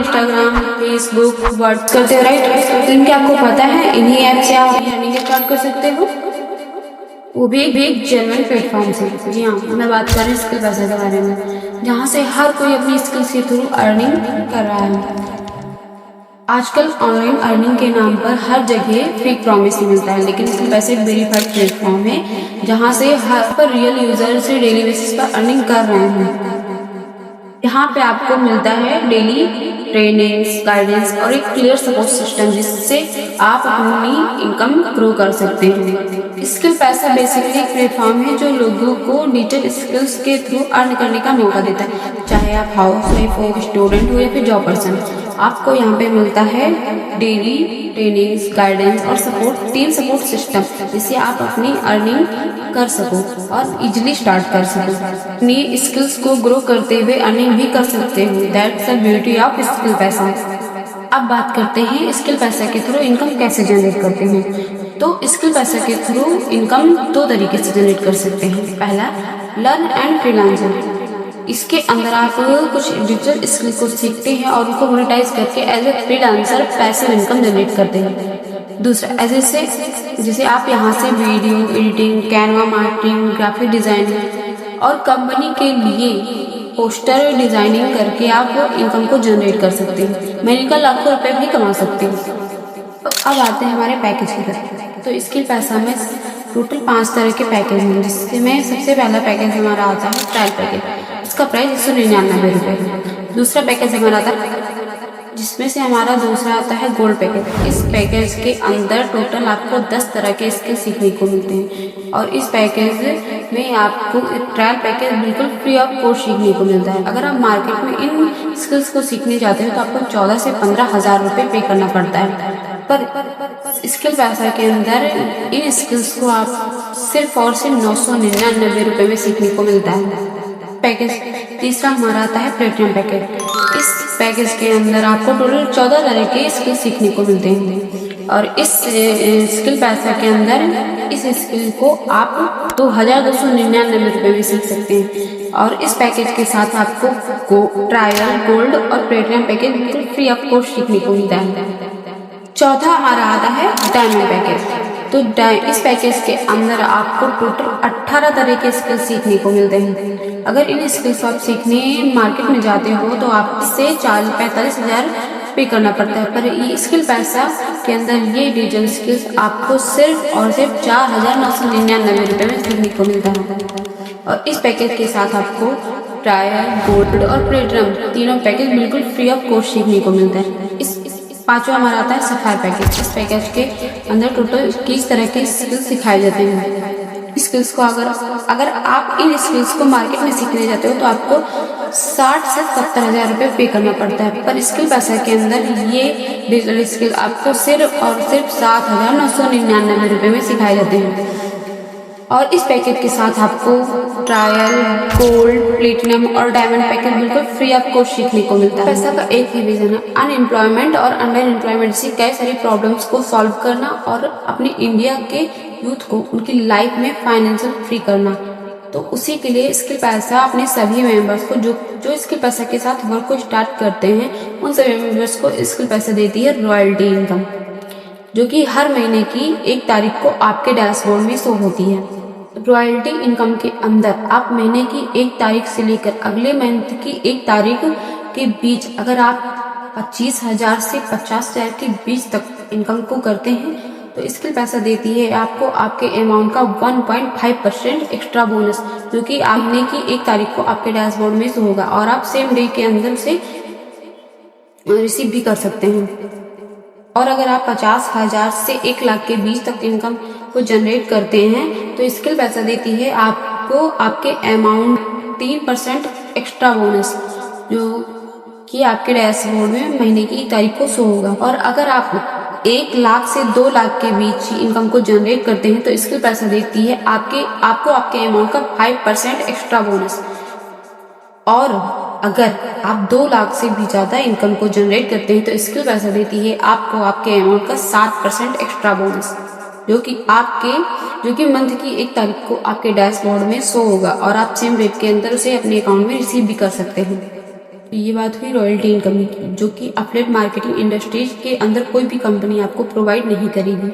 Instagram, Facebook, WhatsApp करते हो right. तो इनके आपको पता है इन्हीं ऐप से आप अर्निंग स्टार्ट कर सकते हो, वो भी एक जेन्युइन प्लेटफॉर्म से। जी हाँ, मैं बात कर रही हूँ स्किल पैसा के बारे में, जहाँ से हर कोई अपनी स्किल्स के थ्रू अर्निंग कर रहा है। आजकल ऑनलाइन अर्निंग के नाम पर हर जगह फेक प्रॉमिस मिलता है, लेकिन स्किल पैसा एक वेरीफाइड प्लेटफॉर्म है जहाँ से हर पर रियल यूजर से डेली बेसिस पर अर्निंग कर रहे हैं। यहाँ पे आपको मिलता है डेली ट्रेनिंग्स, गाइडेंस और एक क्लियर सपोर्ट सिस्टम, जिससे आप अपनी इनकम ग्रो कर सकते हैं। स्किल पैसा बेसिकली एक प्लेटफॉर्म है जो लोगों को डिजिटल स्किल्स के थ्रू अर्न करने का मौका देता है, चाहे आप हाउस वाइफ हो, स्टूडेंट हो या फिर जॉब पर्सन। आपको यहाँ पे मिलता है डेली ट्रेनिंग्स, गाइडेंस और टीम सपोर्ट सिस्टम, जिससे आप अपनी अर्निंग कर सको और इजिली स्टार्ट कर सको। अपनी स्किल्स को ग्रो करते हुए अर्निंग भी कर सकते हो। That's the beauty of skill पैसा। अब बात करते हैं स्किल पैसा के थ्रू इनकम कैसे जनरेट करते हैं। तो स्किल पैसा के थ्रू इनकम दो तरीके से जनरेट कर सकते हैं। पहला, लर्न एंड फ्रीलांसर। इसके अंदर आप कुछ डिजिटल स्किल को सीखते हैं और उनको मोनेटाइज करके as a freelancer passive income generate करते हैं। दूसरा, जैसे आप यहाँ से video editing, Canva marketing, graphic designing और कंपनी के लिए पोस्टर डिजाइनिंग करके आप इनकम को जनरेट कर सकते हैं। महीने का लाखों रुपए भी कमा सकते हैं। तो अब आते हैं हमारे पैकेज की तरफ। तो स्किल पैसा में टोटल 5 तरह के पैकेज हैं, जिसमें सबसे पहला पैकेज हमारा आता है ट्रायल पैकेज। इसका प्राइस 199 रुपये है। दूसरा पैकेज हमारा आता है, जिसमें से हमारा दूसरा आता है गोल्ड पैकेज। इस पैकेज के अंदर टोटल आपको 10 तरह के स्किल सीखने को मिलते हैं और इस पैकेज में आपको ट्रायल पैकेज बिल्कुल फ्री ऑफ कॉस्ट सीखने को मिलता है। अगर आप मार्केट में इन स्किल्स को सीखने जाते हो तो आपको 14 से 15 हज़ार रुपये पे करना पड़ता है, पर स्किल पैसा के अंदर इन स्किल्स को आप सिर्फ और सिर्फ 999 रुपये में सीखने को मिलता है। पैकेज तीसरा हमारा आता है प्लेटिनम पैकेज। इस पैकेज के अंदर आपको टोटल 14 तरह के स्किल सीखने को मिलते हैं और इस स्किल पैसा के अंदर इस स्किल को आप 2299 रुपये में सीख सकते हैं। और इस पैकेज के साथ आपको ट्रायल, गोल्ड और प्लेटिनम पैकेज बिल्कुल फ्री ऑफ कॉस्ट सीखने को मिलता है। चौथा हमारा आता है डायमंड पैकेज। तो इस पैकेज के अंदर आपको टोटल 18 तरह के स्किल सीखने को मिलते हैं। अगर इन स्किल्स को आप सीखने मार्केट में जाते हो तो आपसे 45 हज़ार पे करना पड़ता है, पर ये स्किल पैसा के अंदर ये डिजिटल स्किल्स आपको सिर्फ और सिर्फ 4999 रुपये में सीखने को मिलता है। और इस पैकेज के साथ आपको ट्रायल, गोल्ड और प्लेटिनम तीनों पैकेज बिल्कुल फ्री ऑफ कॉस्ट सीखने को मिलता है। इस पांचवा हमारा आता है सफायर पैकेज। इस पैकेज के अंदर टोटल 21 तरह के स्किल्स सिखाए जाते हैं। स्किल्स को अगर आप इन स्किल्स को मार्केट में सीखने जाते हो तो आपको 60 से 70 हज़ार रुपये पे करना पड़ता है, पर स्किल पैसा के अंदर ये डिजिटल स्किल आपको सिर्फ और सिर्फ 7,999 रुपये में सिखाए जाते हैं। और इस पैकेज के साथ आपको ट्रायल, गोल्ड, प्लेटिनम और डायमंड पैकेज बिल्कुल फ्री ऑफ कॉस्ट सीखने को मिलता है। पैसा का एक ही विजन है, अनएम्प्लॉयमेंट और अंडर एम्प्लॉयमेंट से कई सारी प्रॉब्लम्स को सॉल्व करना और अपनी इंडिया के यूथ को उनकी लाइफ में फाइनेंशियल फ्री करना। तो उसी के लिए स्किल पैसा अपने सभी मेंबर्स को जो स्किल पैसा के साथ वर्क को स्टार्ट करते हैं उन सभी मेंबर्स को स्किल पैसा देती है रॉयल्टी इनकम, जो कि हर महीने की 1 तारीख को आपके डैशबोर्ड में शो होती है। रॉयल्टी इनकम के अंदर आप महीने की 1 तारीख से लेकर अगले मंथ की 1 तारीख के बीच अगर आप 25,000 से 50,000 के बीच तक इनकम को करते हैं तो स्किल पैसा देती है आपको आपके अमाउंट का 1.5% एक्स्ट्रा बोनस, जो कि महीने की 1 तारीख को आपके डैशबोर्ड में शो होगा और आप सेम डे के अंदर से रिसीव भी कर सकते हैं। और अगर आप 50,000 से 1 लाख के बीच तक इनकम को जनरेट करते हैं तो स्किल पैसा देती है आपको आपके अमाउंट 3% एक्स्ट्रा बोनस, जो कि आपके डैशबोर्ड में महीने की 1 तारीख को शो होगा। और अगर आप 1 लाख से 2 लाख के बीच इनकम को जनरेट करते हैं तो स्किल पैसा देती है आपको आपके अमाउंट का 5% एक्स्ट्रा बोनस। और अगर आप 2 लाख से भी ज़्यादा इनकम को जनरेट करते हैं तो स्किल पैसा देती है आपको आपके अमाउंट का 7% एक्स्ट्रा बोनस, जो कि मंथ की 1 तारीख को आपके डैशबोर्ड में शो होगा और आप सेम डेट के अंदर उसे अपने अकाउंट में रिसीव भी कर सकते हैं। ये बात हुई रॉयल्टी इनकम की, जो कि एफिलिएट मार्केटिंग इंडस्ट्रीज के अंदर कोई भी कंपनी आपको प्रोवाइड नहीं करेगी।